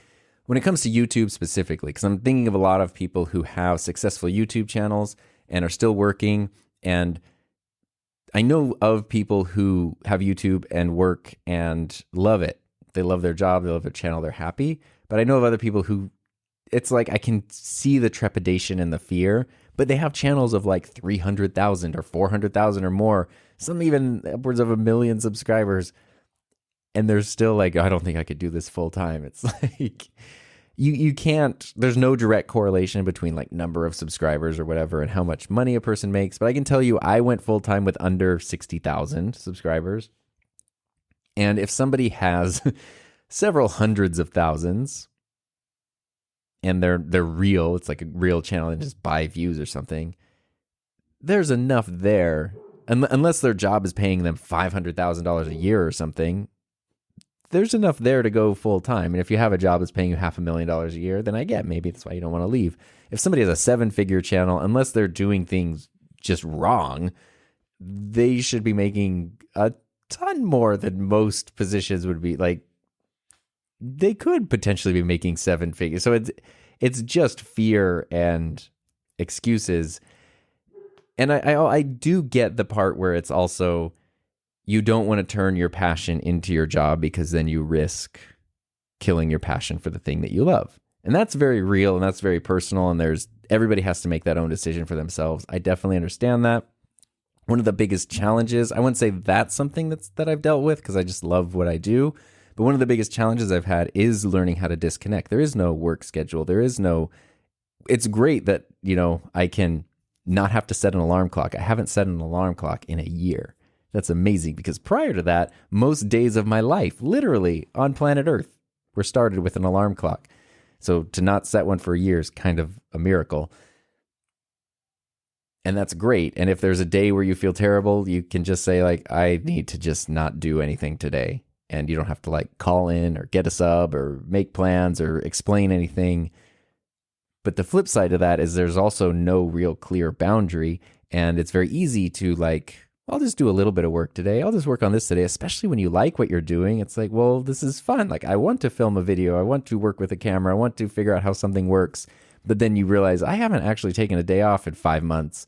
Speaker 1: when it comes to YouTube specifically, because I'm thinking of a lot of people who have successful YouTube channels and are still working, and I know of people who have YouTube and work and love it. They love their job, they love their channel, they're happy. But I know of other people who it's like I can see the trepidation and the fear, but they have channels of like 300,000 or 400,000 or more, some even upwards of 1 million subscribers. And they're still like, I don't think I could do this full time. It's like you can't, there's no direct correlation between like number of subscribers or whatever and how much money a person makes. But I can tell you, I went full time with under 60,000 subscribers. And if somebody has several hundreds of thousands and they're real, it's like a real channel and just buy views or something, there's enough there. Unless their job is paying them $500,000 a year or something, there's enough there to go full time. And if you have a job that's paying you $500,000 a year, then I get maybe that's why you don't want to leave. If somebody has a 7-figure channel, unless they're doing things just wrong, they should be making a ton more than most positions would be. Like, they could potentially be making 7 figures. So it's just fear and excuses. And I do get the part where it's also, you don't want to turn your passion into your job because then you risk killing your passion for the thing that you love. And that's very real and that's very personal. And everybody has to make that own decision for themselves. I definitely understand that. One of the biggest challenges, I wouldn't say that's something that I've dealt with because I just love what I do. But one of the biggest challenges I've had is learning how to disconnect. There is no work schedule. It's great that, I can not have to set an alarm clock. I haven't set an alarm clock in a year. That's amazing because prior to that, most days of my life, literally on planet Earth, were started with an alarm clock. So to not set one for a year is kind of a miracle. And that's great. And if there's a day where you feel terrible, you can just say like, I need to just not do anything today. And you don't have to like call in or get a sub or make plans or explain anything. But the flip side of that is there's also no real clear boundary. And it's very easy to like, I'll just do a little bit of work today. I'll just work on this today, especially when you like what you're doing. It's like, well, this is fun. Like, I want to film a video. I want to work with a camera. I want to figure out how something works. But then you realize I haven't actually taken a day off in 5 months.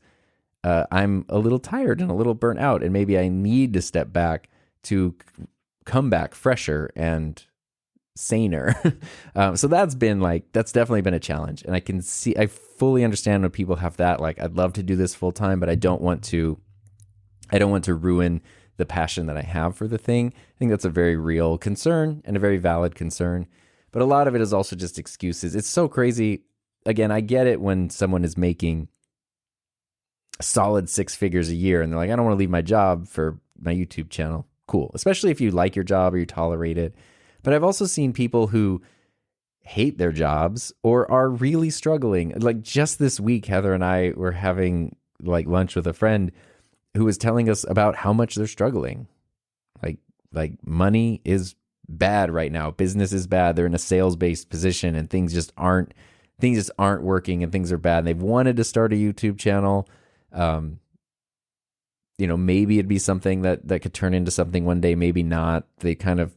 Speaker 1: I'm a little tired and a little burnt out, and maybe I need to step back to come back fresher and saner. So that's definitely been a challenge. And I fully understand when people have that. Like, I'd love to do this full time, but I don't want to ruin the passion that I have for the thing. I think that's a very real concern and a very valid concern. But a lot of it is also just excuses. It's so crazy. Again, I get it when someone is making a solid 6 figures a year and they're like, I don't want to leave my job for my YouTube channel. Cool. Especially if you like your job or you tolerate it. But I've also seen people who hate their jobs or are really struggling. Like just this week, Heather and I were having like lunch with a friend who was telling us about how much they're struggling. Like money is bad right now. Business is bad. They're in a sales-based position and things just aren't working and things are bad. And they've wanted to start a YouTube channel. Maybe it'd be something that could turn into something one day, maybe not. They kind of,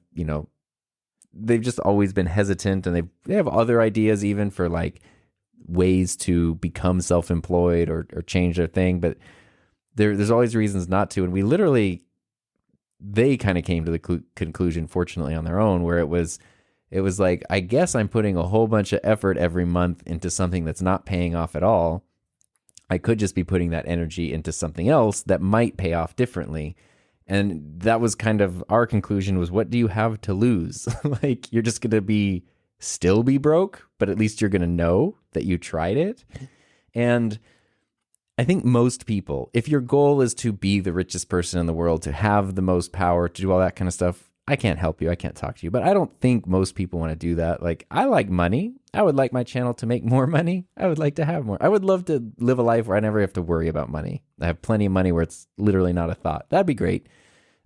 Speaker 1: they've just always been hesitant, and they have other ideas even for like ways to become self-employed or change their thing. But there's always reasons not to. And they kind of came to the conclusion, fortunately, on their own, where it was like, I guess I'm putting a whole bunch of effort every month into something that's not paying off at all. I could just be putting that energy into something else that might pay off differently. And that was kind of our conclusion was, what do you have to lose? Like, you're just going to still be broke, but at least you're going to know that you tried it. And I think most people, if your goal is to be the richest person in the world, to have the most power, to do all that kind of stuff, I can't help you. I can't talk to you. But I don't think most people want to do that. Like, I like money. I would like my channel to make more money. I would like to have more. I would love to live a life where I never have to worry about money. I have plenty of money where it's literally not a thought. That'd be great.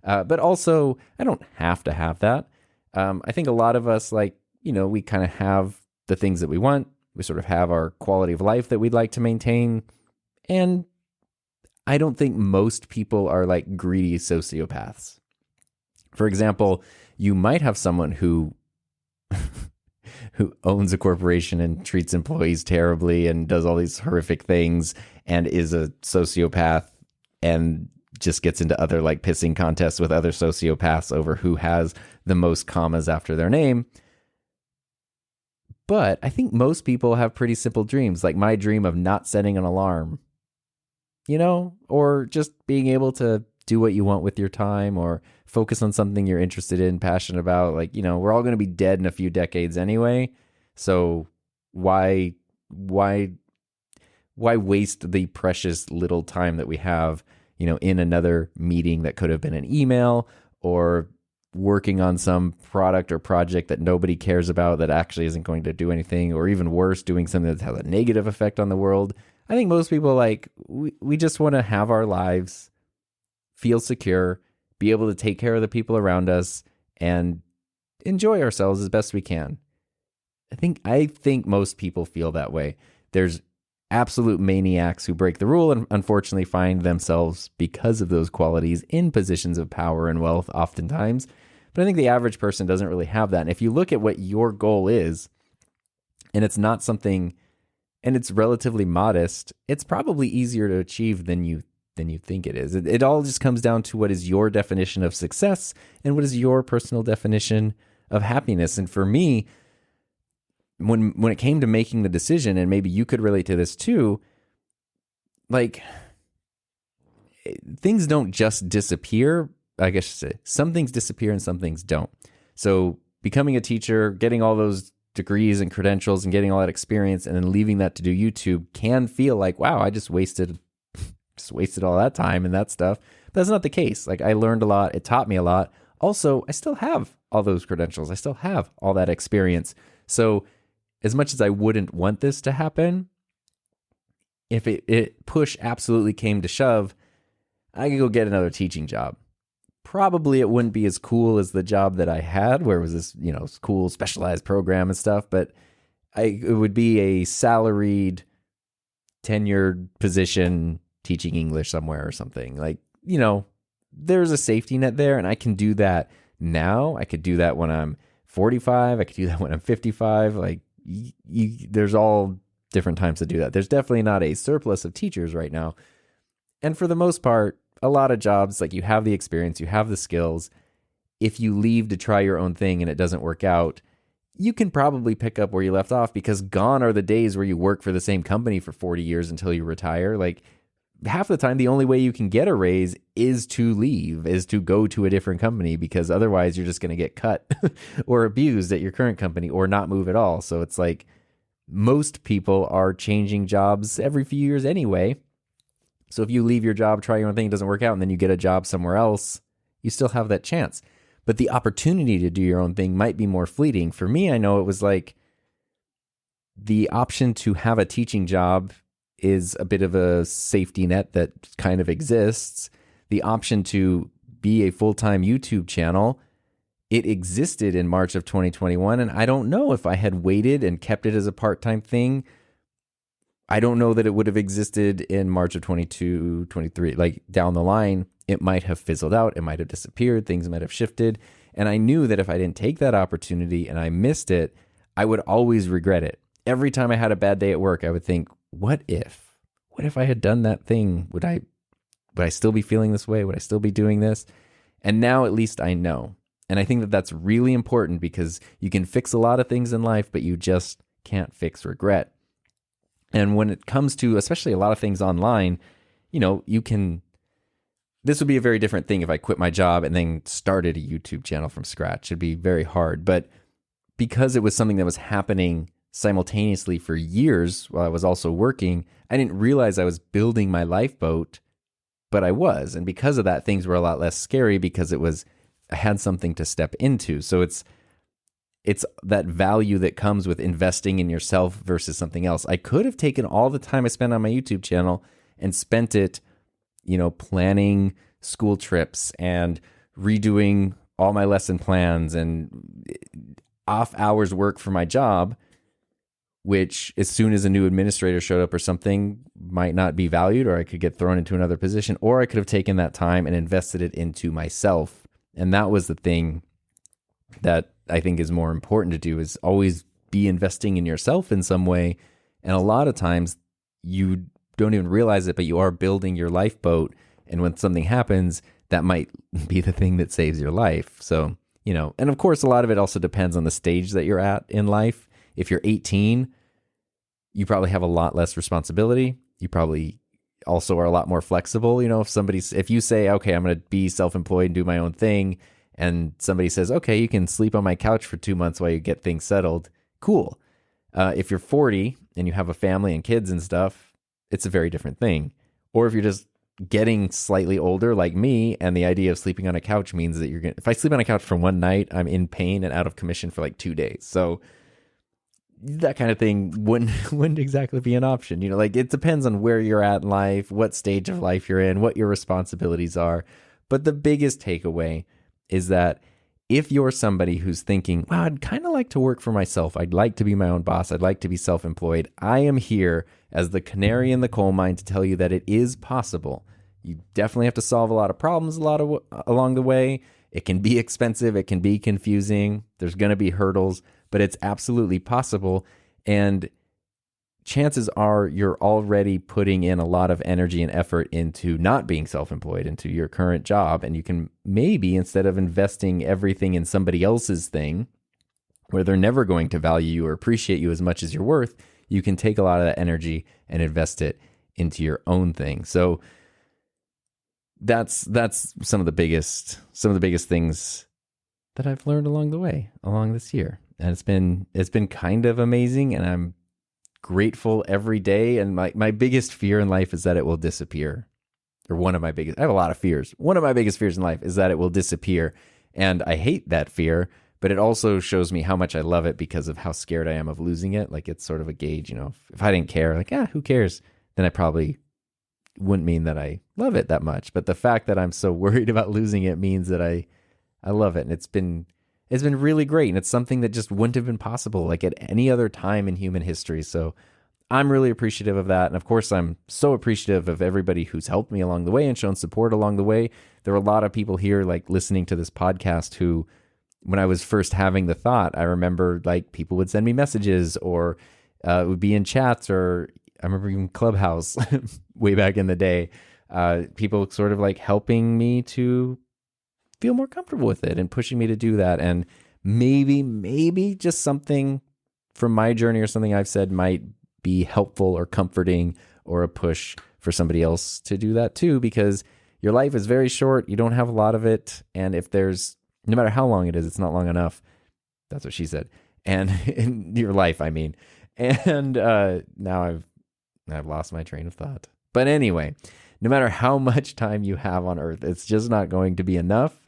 Speaker 1: But also, I don't have to have that. I think a lot of us, we kind of have the things that we want. We sort of have our quality of life that we'd like to maintain. And I don't think most people are like greedy sociopaths. For example, you might have someone who owns a corporation and treats employees terribly and does all these horrific things and is a sociopath and just gets into other like pissing contests with other sociopaths over who has the most commas after their name. But I think most people have pretty simple dreams, like my dream of not setting an alarm, or just being able to do what you want with your time or focus on something you're interested in, passionate about. Like, we're all going to be dead in a few decades anyway. So why waste the precious little time that we have, in another meeting that could have been an email or working on some product or project that nobody cares about that actually isn't going to do anything, or even worse, doing something that has a negative effect on the world. I think most people we just want to have our lives, feel secure, be able to take care of the people around us, and enjoy ourselves as best we can. I think most people feel that way. There's absolute maniacs who break the rule and unfortunately find themselves, because of those qualities, in positions of power and wealth oftentimes. But I think the average person doesn't really have that. And if you look at what your goal is, and it's not something, and it's relatively modest, it's probably easier to achieve than you think it is. It all just comes down to what is your definition of success and what is your personal definition of happiness. And for me, when it came to making the decision, and maybe you could relate to this too, things don't just disappear. I guess I should say some things disappear and some things don't. So becoming a teacher, getting all those degrees and credentials and getting all that experience and then leaving that to do YouTube can feel like, wow, I just wasted all that time and that stuff. But that's not the case. I learned a lot. It taught me a lot. Also, I still have all those credentials. I still have all that experience. So as much as I wouldn't want this to happen, if it push absolutely came to shove, I could go get another teaching job. Probably it wouldn't be as cool as the job that I had, where it was this, cool specialized program and stuff, but it would be a salaried, tenured position teaching English somewhere or something. There's a safety net there, and I can do that now. I could do that when I'm 45. I could do that when I'm 55. There's all different times to do that. There's definitely not a surplus of teachers right now. And for the most part, a lot of jobs, you have the experience, you have the skills. If you leave to try your own thing and it doesn't work out, you can probably pick up where you left off, because gone are the days where you work for the same company for 40 years until you retire. Half the time, the only way you can get a raise is to leave, is to go to a different company, because otherwise you're just going to get cut or abused at your current company or not move at all. So it's most people are changing jobs every few years anyway. So if you leave your job, try your own thing, it doesn't work out, and then you get a job somewhere else, you still have that chance. But the opportunity to do your own thing might be more fleeting. For me, I know it was the option to have a teaching job is a bit of a safety net that kind of exists. The option to be a full-time YouTube channel, it existed in March of 2021, and I don't know if I had waited and kept it as a part-time thing, I don't know that it would have existed in March of 22, 23. Down the line, it might have fizzled out. It might have disappeared. Things might have shifted. And I knew that if I didn't take that opportunity and I missed it, I would always regret it. Every time I had a bad day at work, I would think, what if I had done that thing? Would I still be feeling this way? Would I still be doing this? And now at least I know. And I think that that's really important, because you can fix a lot of things in life, but you just can't fix regret. And when it comes to, especially a lot of things online, this would be a very different thing if I quit my job and then started a YouTube channel from scratch. It'd be very hard. But because it was something that was happening simultaneously for years while I was also working, I didn't realize I was building my lifeboat, but I was. And because of that, things were a lot less scary, because I had something to step into. So it's that value that comes with investing in yourself versus something else. I could have taken all the time I spent on my YouTube channel and spent it, planning school trips and redoing all my lesson plans and off hours work for my job, which as soon as a new administrator showed up or something might not be valued, or I could get thrown into another position, or I could have taken that time and invested it into myself. And that was the thing that I think is more important to do, is always be investing in yourself in some way. And a lot of times you don't even realize it, but you are building your lifeboat. And when something happens, that might be the thing that saves your life. So, and of course, a lot of it also depends on the stage that you're at in life. If you're 18, you probably have a lot less responsibility. You probably also are a lot more flexible. If you say, okay, I'm going to be self-employed and do my own thing, and somebody says, okay, you can sleep on my couch for 2 months while you get things settled, cool. If you're 40 and you have a family and kids and stuff, it's a very different thing. Or if you're just getting slightly older like me, and the idea of sleeping on a couch means that if I sleep on a couch for one night, I'm in pain and out of commission for like 2 days. So that kind of thing wouldn't exactly be an option. It depends on where you're at in life, what stage of life you're in, what your responsibilities are. But the biggest takeaway is that if you're somebody who's thinking, wow, I'd kind of like to work for myself, I'd like to be my own boss, I'd like to be self-employed, I am here as the canary in the coal mine to tell you that it is possible. You definitely have to solve a lot of problems along the way. It can be expensive, it can be confusing, there's going to be hurdles, but it's absolutely possible. And chances are you're already putting in a lot of energy and effort into not being self-employed, into your current job. And you can maybe, instead of investing everything in somebody else's thing, where they're never going to value you or appreciate you as much as you're worth, you can take a lot of that energy and invest it into your own thing. So that's some of the biggest things that I've learned along this year. And it's been kind of amazing, and I'm grateful every day. And my biggest fear in life is that it will disappear. I have a lot of fears. One of my biggest fears in life is that it will disappear. And I hate that fear, but it also shows me how much I love it because of how scared I am of losing it. Like, it's sort of a gauge, if I didn't care, who cares? Then I probably wouldn't mean that I love it that much. But the fact that I'm so worried about losing it means that I love it. And it's been really great. And it's something that just wouldn't have been possible at any other time in human history. So I'm really appreciative of that. And of course, I'm so appreciative of everybody who's helped me along the way and shown support along the way. There are a lot of people here listening to this podcast who, when I was first having the thought, I remember people would send me messages, or it would be in chats, or I remember even Clubhouse way back in the day, people sort of helping me to feel more comfortable with it and pushing me to do that. And maybe just something from my journey or something I've said might be helpful or comforting or a push for somebody else to do that too, because your life is very short. You don't have a lot of it. And no matter how long it is, it's not long enough. That's what she said. And in your life, I mean. And now I've lost my train of thought. But anyway, no matter how much time you have on Earth, it's just not going to be enough.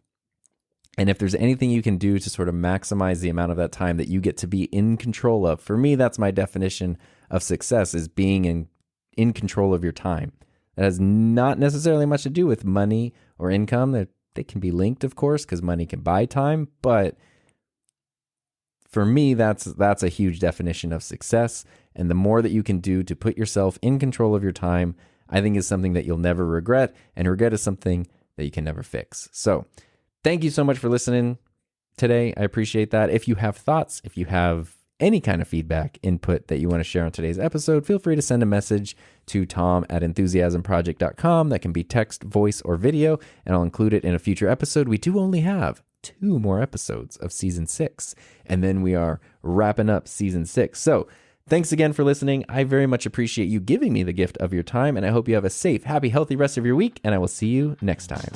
Speaker 1: And if there's anything you can do to sort of maximize the amount of that time that you get to be in control of, for me, that's my definition of success, is being in control of your time. That has not necessarily much to do with money or income. They can be linked, of course, because money can buy time. But for me, that's a huge definition of success. And the more that you can do to put yourself in control of your time, I think is something that you'll never regret. And regret is something that you can never fix. So thank you so much for listening today. I appreciate that. If you have thoughts, if you have any kind of feedback, input that you want to share on today's episode, feel free to send a message to tom@enthusiasmproject.com. That can be text, voice, or video, and I'll include it in a future episode. We do only have 2 more episodes of season 6, and then we are wrapping up season 6. So thanks again for listening. I very much appreciate you giving me the gift of your time, and I hope you have a safe, happy, healthy rest of your week, and I will see you next time.